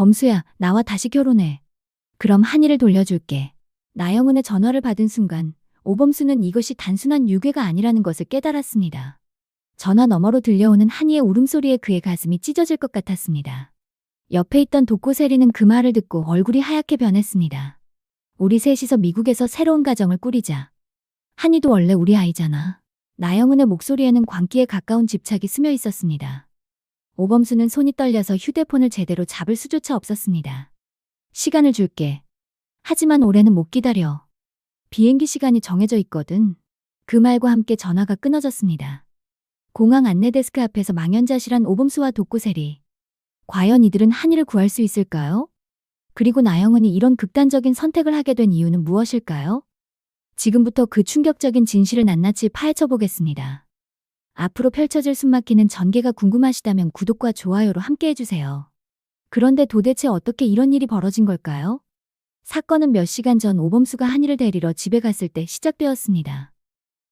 범수야, 나와 다시 결혼해. 그럼 한이를 돌려줄게. 나영은의 전화를 받은 순간 오범수는 이것이 단순한 유괴가 아니라는 것을 깨달았습니다. 전화 너머로 들려오는 한이의 울음소리에 그의 가슴이 찢어질 것 같았습니다. 옆에 있던 독고세리는 그 말을 듣고 얼굴이 하얗게 변했습니다. 우리 셋이서 미국에서 새로운 가정을 꾸리자. 한이도 원래 우리 아이잖아. 나영은의 목소리에는 광기에 가까운 집착이 스며 있었습니다. 오범수는 손이 떨려서 휴대폰을 제대로 잡을 수조차 없었습니다. 시간을 줄게. 하지만 올해는 못 기다려. 비행기 시간이 정해져 있거든. 그 말과 함께 전화가 끊어졌습니다. 공항 안내데스크 앞에서 망연자실한 오범수와 독고세리. 과연 이들은 한이를 구할 수 있을까요? 그리고 나영은이 이런 극단적인 선택을 하게 된 이유는 무엇일까요? 지금부터 그 충격적인 진실을 낱낱이 파헤쳐 보겠습니다. 앞으로 펼쳐질 숨막히는 전개가 궁금하시다면 구독과 좋아요로 함께 해주세요. 그런데 도대체 어떻게 이런 일이 벌어진 걸까요? 사건은 몇 시간 전 오범수가 한이를 데리러 집에 갔을 때 시작되었습니다.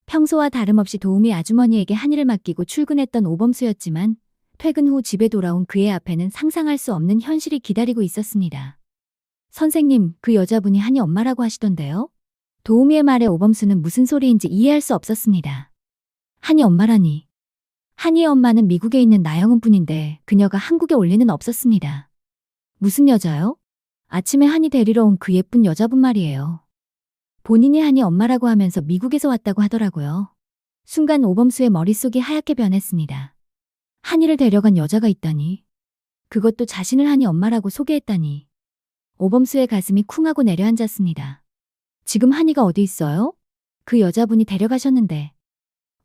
평소와 다름없이 도우미 아주머니에게 한이를 맡기고 출근했던 오범수였지만 퇴근 후 집에 돌아온 그의 앞에는 상상할 수 없는 현실이 기다리고 있었습니다. 선생님, 그 여자분이 한이 엄마라고 하시던데요? 도우미의 말에 오범수는 무슨 소리인지 이해할 수 없었습니다. 한이 엄마라니. 한이의 엄마는 미국에 있는 나영은 뿐인데 그녀가 한국에 올 리는 없었습니다. 무슨 여자요? 아침에 한이 데리러 온 그 예쁜 여자분 말이에요. 본인이 한이 엄마라고 하면서 미국에서 왔다고 하더라고요. 순간 오범수의 머릿속이 하얗게 변했습니다. 한이를 데려간 여자가 있다니. 그것도 자신을 한이 엄마라고 소개했다니. 오범수의 가슴이 쿵하고 내려앉았습니다. 지금 한이가 어디 있어요? 그 여자분이 데려가셨는데.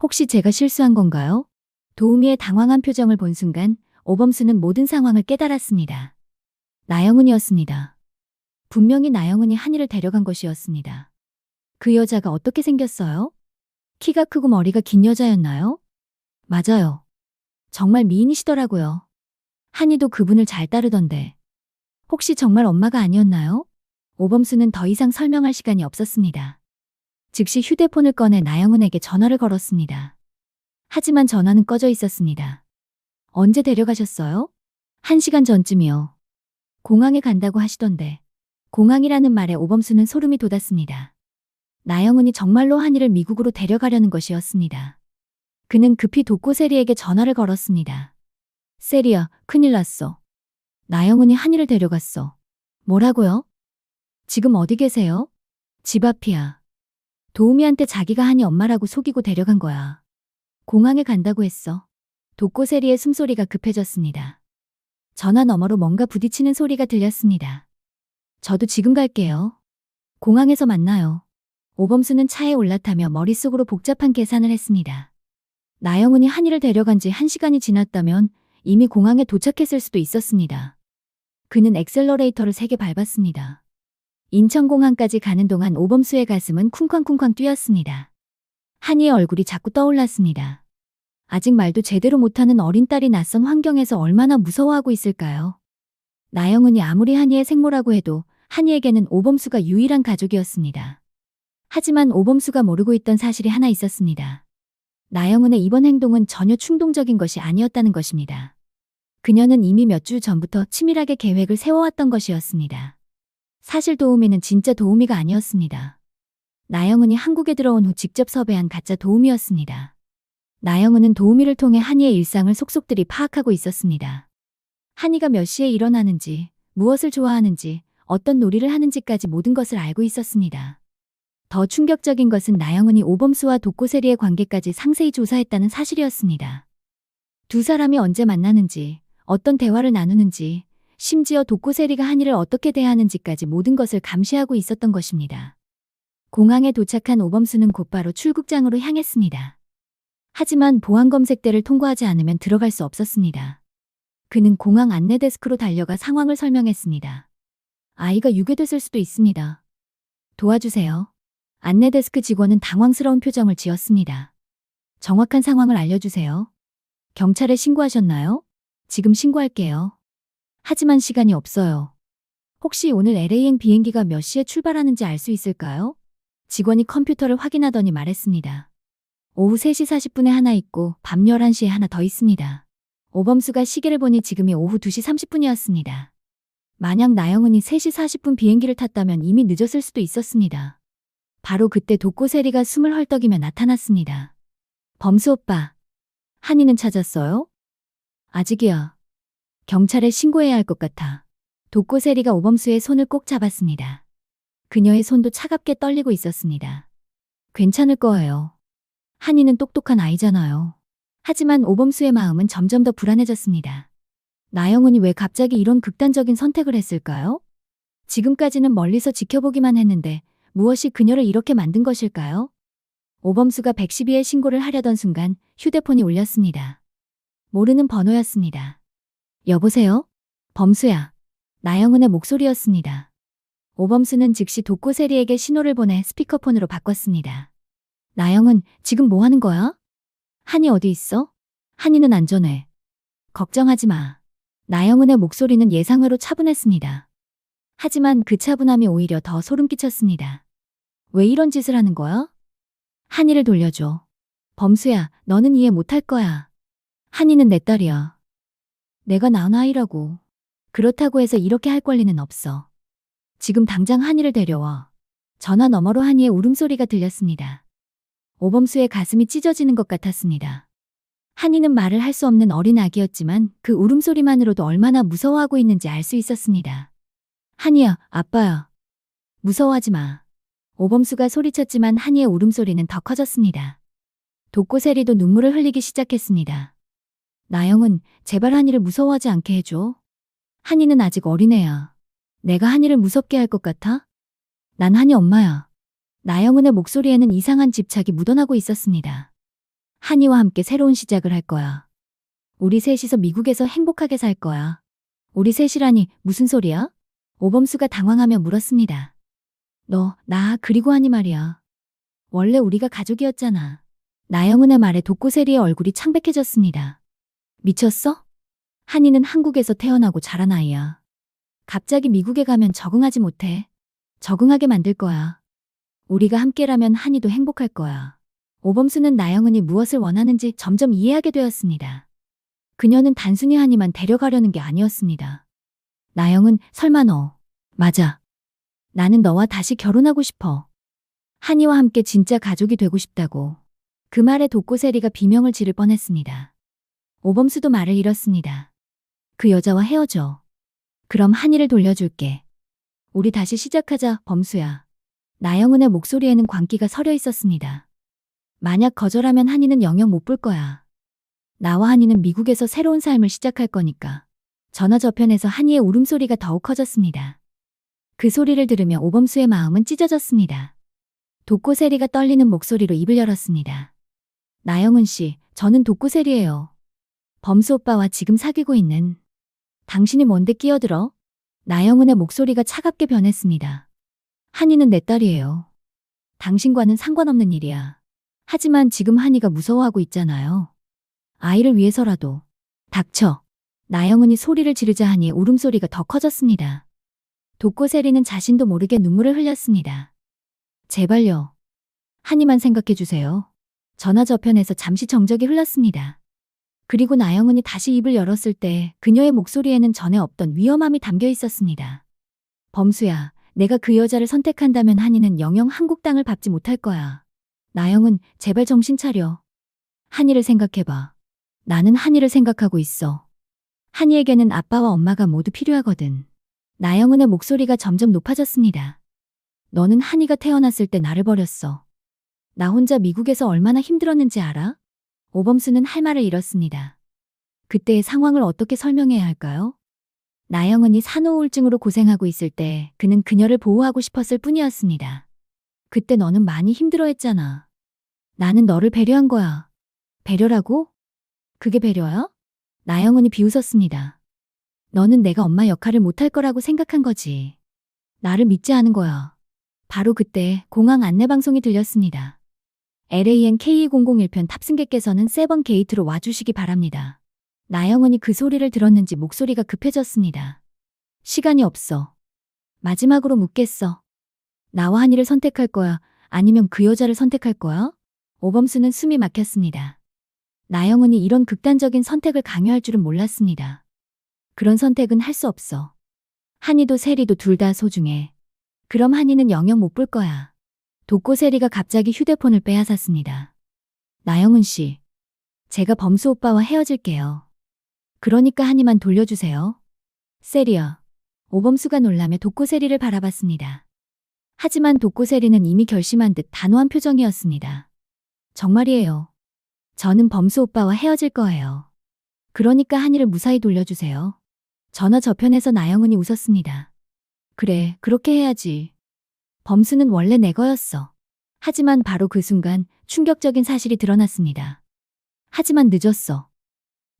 혹시 제가 실수한 건가요? 도우미의 당황한 표정을 본 순간 오범수는 모든 상황을 깨달았습니다. 나영은이었습니다. 분명히 나영은이 한이를 데려간 것이었습니다. 그 여자가 어떻게 생겼어요? 키가 크고 머리가 긴 여자였나요? 맞아요. 정말 미인이시더라고요. 한이도 그분을 잘 따르던데. 혹시 정말 엄마가 아니었나요? 오범수는 더 이상 설명할 시간이 없었습니다. 즉시 휴대폰을 꺼내 나영은에게 전화를 걸었습니다. 하지만 전화는 꺼져 있었습니다. 언제 데려가셨어요? 1시간 전쯤이요. 공항에 간다고 하시던데. 공항이라는 말에 오범수는 소름이 돋았습니다. 나영은이 정말로 한이를 미국으로 데려가려는 것이었습니다. 그는 급히 독고세리에게 전화를 걸었습니다. 세리야, 큰일 났어. 나영은이 한이를 데려갔어. 뭐라고요? 지금 어디 계세요? 집 앞이야. 도우미한테 자기가 한이 엄마라고 속이고 데려간 거야. 공항에 간다고 했어. 독고세리의 숨소리가 급해졌습니다. 전화 너머로 뭔가 부딪히는 소리가 들렸습니다. 저도 지금 갈게요. 공항에서 만나요. 오범수는 차에 올라타며 머릿속으로 복잡한 계산을 했습니다. 나영은이 한이를 데려간 지 1시간이 지났다면 이미 공항에 도착했을 수도 있었습니다. 그는 엑셀러레이터를 3개 밟았습니다. 인천공항까지 가는 동안 오범수의 가슴은 쿵쾅쿵쾅 뛰었습니다. 한이의 얼굴이 자꾸 떠올랐습니다. 아직 말도 제대로 못하는 어린 딸이 낯선 환경에서 얼마나 무서워하고 있을까요? 나영은이 아무리 한이의 생모라고 해도 한이에게는 오범수가 유일한 가족이었습니다. 하지만 오범수가 모르고 있던 사실이 하나 있었습니다. 나영은의 이번 행동은 전혀 충동적인 것이 아니었다는 것입니다. 그녀는 이미 몇 주 전부터 치밀하게 계획을 세워왔던 것이었습니다. 사실 도우미는 진짜 도우미가 아니었습니다. 나영은이 한국에 들어온 후 직접 섭외한 가짜 도우미였습니다. 나영은은 도우미를 통해 한이의 일상을 속속들이 파악하고 있었습니다. 한이가 몇 시에 일어나는지, 무엇을 좋아하는지, 어떤 놀이를 하는지까지 모든 것을 알고 있었습니다. 더 충격적인 것은 나영은이 오범수와 독고세리의 관계까지 상세히 조사했다는 사실이었습니다. 두 사람이 언제 만나는지, 어떤 대화를 나누는지, 심지어 독고세리가 한이를 어떻게 대하는지까지 모든 것을 감시하고 있었던 것입니다. 공항에 도착한 오범수는 곧바로 출국장으로 향했습니다. 하지만 보안검색대를 통과하지 않으면 들어갈 수 없었습니다. 그는 공항 안내데스크로 달려가 상황을 설명했습니다. 아이가 유괴됐을 수도 있습니다. 도와주세요. 안내데스크 직원은 당황스러운 표정을 지었습니다. 정확한 상황을 알려주세요. 경찰에 신고하셨나요? 지금 신고할게요. 하지만 시간이 없어요. 혹시 오늘 LA행 비행기가 몇 시에 출발하는지 알 수 있을까요? 직원이 컴퓨터를 확인하더니 말했습니다. 오후 3시 40분에 하나 있고 밤 11시에 하나 더 있습니다. 오범수가 시계를 보니 지금이 오후 2시 30분이었습니다. 만약 나영은이 3시 40분 비행기를 탔다면 이미 늦었을 수도 있었습니다. 바로 그때 독고세리가 숨을 헐떡이며 나타났습니다. 범수 오빠, 한이는 찾았어요? 아직이야. 경찰에 신고해야 할 것 같아. 독고세리가 오범수의 손을 꼭 잡았습니다. 그녀의 손도 차갑게 떨리고 있었습니다. 괜찮을 거예요. 한이는 똑똑한 아이잖아요. 하지만 오범수의 마음은 점점 더 불안해졌습니다. 나영은이 왜 갑자기 이런 극단적인 선택을 했을까요? 지금까지는 멀리서 지켜보기만 했는데 무엇이 그녀를 이렇게 만든 것일까요? 오범수가 112에 신고를 하려던 순간 휴대폰이 울렸습니다. 모르는 번호였습니다. 여보세요? 범수야. 나영은의 목소리였습니다. 오범수는 즉시 독고세리에게 신호를 보내 스피커폰으로 바꿨습니다. 나영은, 지금 뭐 하는 거야? 한이 어디 있어? 한이는 안전해. 걱정하지 마. 나영은의 목소리는 예상외로 차분했습니다. 하지만 그 차분함이 오히려 더 소름 끼쳤습니다. 왜 이런 짓을 하는 거야? 한이를 돌려줘. 범수야, 너는 이해 못할 거야. 한이는 내 딸이야. 내가 낳은 아이라고. 그렇다고 해서 이렇게 할 권리는 없어. 지금 당장 한이를 데려와. 전화 너머로 한이의 울음소리가 들렸습니다. 오범수의 가슴이 찢어지는 것 같았습니다. 한이는 말을 할 수 없는 어린 아기였지만 그 울음소리만으로도 얼마나 무서워하고 있는지 알 수 있었습니다. 한이야, 아빠야. 무서워하지 마. 오범수가 소리쳤지만 한이의 울음소리는 더 커졌습니다. 독고세리도 눈물을 흘리기 시작했습니다. 나영은, 제발 한이를 무서워하지 않게 해줘. 한이는 아직 어린애야. 내가 한이를 무섭게 할 것 같아? 난 한이 엄마야. 나영은의 목소리에는 이상한 집착이 묻어나고 있었습니다. 한이와 함께 새로운 시작을 할 거야. 우리 셋이서 미국에서 행복하게 살 거야. 우리 셋이라니 무슨 소리야? 오범수가 당황하며 물었습니다. 너, 나, 그리고 한이 말이야. 원래 우리가 가족이었잖아. 나영은의 말에 독고세리의 얼굴이 창백해졌습니다. 미쳤어? 한이는 한국에서 태어나고 자란 아이야. 갑자기 미국에 가면 적응하지 못해. 적응하게 만들 거야. 우리가 함께라면 한이도 행복할 거야. 오범수는 나영은이 무엇을 원하는지 점점 이해하게 되었습니다. 그녀는 단순히 한이만 데려가려는 게 아니었습니다. 나영은, 설마 너. 맞아. 나는 너와 다시 결혼하고 싶어. 한이와 함께 진짜 가족이 되고 싶다고. 그 말에 독고세리가 비명을 지를 뻔했습니다. 오범수도 말을 잃었습니다. 그 여자와 헤어져. 그럼 한이를 돌려줄게. 우리 다시 시작하자, 범수야. 나영은의 목소리에는 광기가 서려 있었습니다. 만약 거절하면 한이는 영영 못 볼 거야. 나와 한이는 미국에서 새로운 삶을 시작할 거니까. 전화 저편에서 한이의 울음소리가 더욱 커졌습니다. 그 소리를 들으며 오범수의 마음은 찢어졌습니다. 독고세리가 떨리는 목소리로 입을 열었습니다. 나영은 씨, 저는 독고세리예요. 범수 오빠와 지금 사귀고 있는. 당신이 뭔데 끼어들어? 나영은의 목소리가 차갑게 변했습니다. 한이는 내 딸이에요. 당신과는 상관없는 일이야. 하지만 지금 한이가 무서워하고 있잖아요. 아이를 위해서라도. 닥쳐. 나영은이 소리를 지르자 한이의 울음소리가 더 커졌습니다. 독고세리는 자신도 모르게 눈물을 흘렸습니다. 제발요. 한이만 생각해주세요. 전화 저편에서 잠시 정적이 흘렀습니다. 그리고 나영은이 다시 입을 열었을 때 그녀의 목소리에는 전에 없던 위험함이 담겨 있었습니다. 범수야, 내가 그 여자를 선택한다면 한이는 영영 한국 땅을 밟지 못할 거야. 나영은, 제발 정신 차려. 한이를 생각해봐. 나는 한이를 생각하고 있어. 한이에게는 아빠와 엄마가 모두 필요하거든. 나영은의 목소리가 점점 높아졌습니다. 너는 한이가 태어났을 때 나를 버렸어. 나 혼자 미국에서 얼마나 힘들었는지 알아? 오범수는 할 말을 잃었습니다. 그때의 상황을 어떻게 설명해야 할까요? 나영은이 산후우울증으로 고생하고 있을 때 그는 그녀를 보호하고 싶었을 뿐이었습니다. 그때 너는 많이 힘들어했잖아. 나는 너를 배려한 거야. 배려라고? 그게 배려야? 나영은이 비웃었습니다. 너는 내가 엄마 역할을 못할 거라고 생각한 거지. 나를 믿지 않은 거야. 바로 그때 공항 안내방송이 들렸습니다. LAN K2001편 탑승객께서는 세번 게이트로 와주시기 바랍니다. 나영은이 그 소리를 들었는지 목소리가 급해졌습니다. 시간이 없어. 마지막으로 묻겠어. 나와 한이를 선택할 거야? 아니면 그 여자를 선택할 거야? 오범수는 숨이 막혔습니다. 나영은이 이런 극단적인 선택을 강요할 줄은 몰랐습니다. 그런 선택은 할 수 없어. 한이도 세리도 둘 다 소중해. 그럼 한이는 영영 못 볼 거야. 돕고 세리가 갑자기 휴대폰을 빼앗았습니다. 나영은 씨, 제가 범수 오빠와 헤어질게요. 그러니까 한이만 돌려주세요. 세리야. 오범수가 놀라며 돕고 세리를 바라봤습니다. 하지만 돕고 세리는 이미 결심한 듯 단호한 표정이었습니다. 정말이에요. 저는 범수 오빠와 헤어질 거예요. 그러니까 한이를 무사히 돌려주세요. 전화 저편에서 나영은이 웃었습니다. 그래, 그렇게 해야지. 범수는 원래 내 거였어. 하지만 바로 그 순간 충격적인 사실이 드러났습니다. 하지만 늦었어.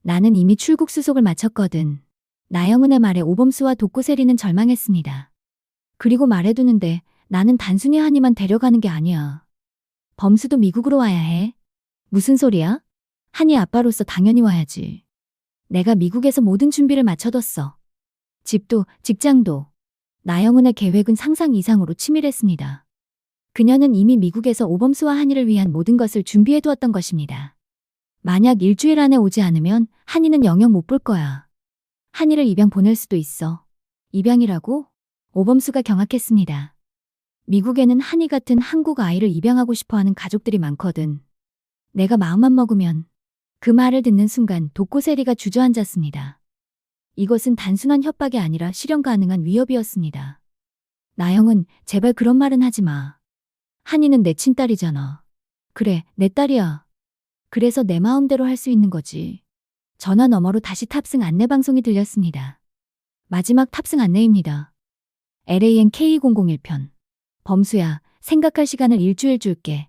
나는 이미 출국 수속을 마쳤거든. 나영은의 말에 오범수와 돕고 세리는 절망했습니다. 그리고 말해두는데 나는 단순히 한이만 데려가는 게 아니야. 범수도 미국으로 와야 해. 무슨 소리야? 한이 아빠로서 당연히 와야지. 내가 미국에서 모든 준비를 마쳐뒀어. 집도, 직장도. 나영은의 계획은 상상 이상으로 치밀했습니다. 그녀는 이미 미국에서 오범수와 한이를 위한 모든 것을 준비해두었던 것입니다. 만약 일주일 안에 오지 않으면 한이는 영영 못 볼 거야. 한이를 입양 보낼 수도 있어. 입양이라고? 오범수가 경악했습니다. 미국에는 한이 같은 한국 아이를 입양하고 싶어하는 가족들이 많거든. 내가 마음만 먹으면. 그 말을 듣는 순간 돕고 세리가 주저앉았습니다. 이것은 단순한 협박이 아니라 실현 가능한 위협이었습니다. 나영은 제발 그런 말은 하지 마. 한이는 내 친딸이잖아. 그래, 내 딸이야. 그래서 내 마음대로 할 수 있는 거지. 전화 너머로 다시 탑승 안내 방송이 들렸습니다. 마지막 탑승 안내입니다. LAN K001편. 범수야, 생각할 시간을 일주일 줄게.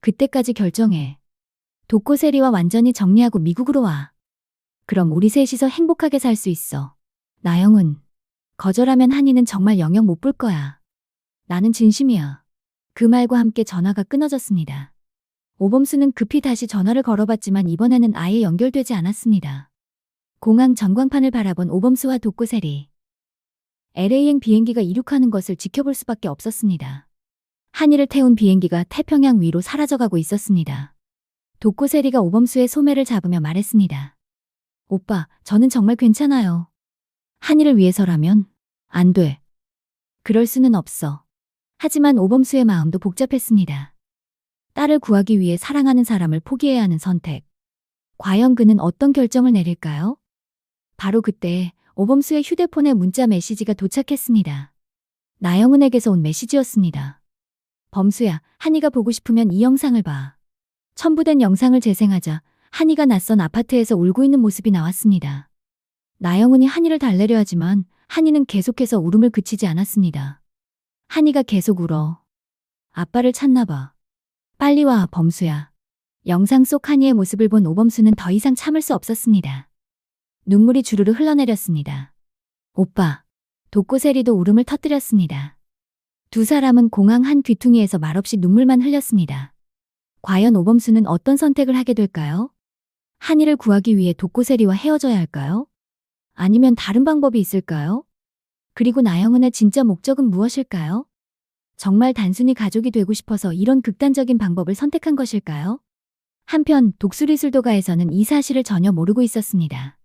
그때까지 결정해. 돕고 세리와 완전히 정리하고 미국으로 와. 그럼 우리 셋이서 행복하게 살 수 있어. 나영은. 거절하면 한이는 정말 영영 못 볼 거야. 나는 진심이야. 그 말과 함께 전화가 끊어졌습니다. 오범수는 급히 다시 전화를 걸어봤지만 이번에는 아예 연결되지 않았습니다. 공항 전광판을 바라본 오범수와 돕고 세리. LA행 비행기가 이륙하는 것을 지켜볼 수밖에 없었습니다. 한이를 태운 비행기가 태평양 위로 사라져가고 있었습니다. 돕고 세리가 오범수의 소매를 잡으며 말했습니다. 오빠, 저는 정말 괜찮아요. 한이를 위해서라면 안 돼. 그럴 수는 없어. 하지만 오범수의 마음도 복잡했습니다. 딸을 구하기 위해 사랑하는 사람을 포기해야 하는 선택. 과연 그는 어떤 결정을 내릴까요? 바로 그때 오범수의 휴대폰에 문자 메시지가 도착했습니다. 나영은에게서 온 메시지였습니다. 범수야, 한이가 보고 싶으면 이 영상을 봐. 첨부된 영상을 재생하자 한이가 낯선 아파트에서 울고 있는 모습이 나왔습니다. 나영은이 한이를 달래려 하지만 한이는 계속해서 울음을 그치지 않았습니다. 한이가 계속 울어. 아빠를 찾나 봐. 빨리 와, 범수야. 영상 속 한이의 모습을 본 오범수는 더 이상 참을 수 없었습니다. 눈물이 주르르 흘러내렸습니다. 오빠. 돕고 세리도 울음을 터뜨렸습니다. 두 사람은 공항 한 귀퉁이에서 말없이 눈물만 흘렸습니다. 과연 오범수는 어떤 선택을 하게 될까요? 한이를 구하기 위해 돕고 세리와 헤어져야 할까요? 아니면 다른 방법이 있을까요? 그리고 나영은의 진짜 목적은 무엇일까요? 정말 단순히 가족이 되고 싶어서 이런 극단적인 방법을 선택한 것일까요? 한편 독수리술도가에서는 이 사실을 전혀 모르고 있었습니다.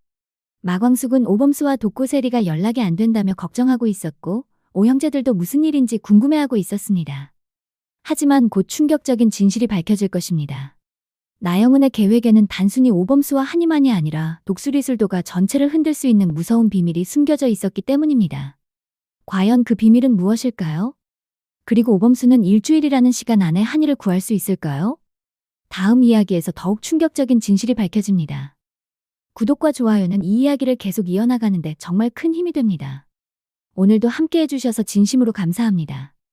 마광숙은 오범수와 돕고 세리가 연락이 안 된다며 걱정하고 있었고 오형제들도 무슨 일인지 궁금해하고 있었습니다. 하지만 곧 충격적인 진실이 밝혀질 것입니다. 나영은의 계획에는 단순히 오범수와 한이만이 아니라 독수리술도가 전체를 흔들 수 있는 무서운 비밀이 숨겨져 있었기 때문입니다. 과연 그 비밀은 무엇일까요? 그리고 오범수는 일주일이라는 시간 안에 한이를 구할 수 있을까요? 다음 이야기에서 더욱 충격적인 진실이 밝혀집니다. 구독과 좋아요는 이 이야기를 계속 이어나가는데 정말 큰 힘이 됩니다. 오늘도 함께 해주셔서 진심으로 감사합니다.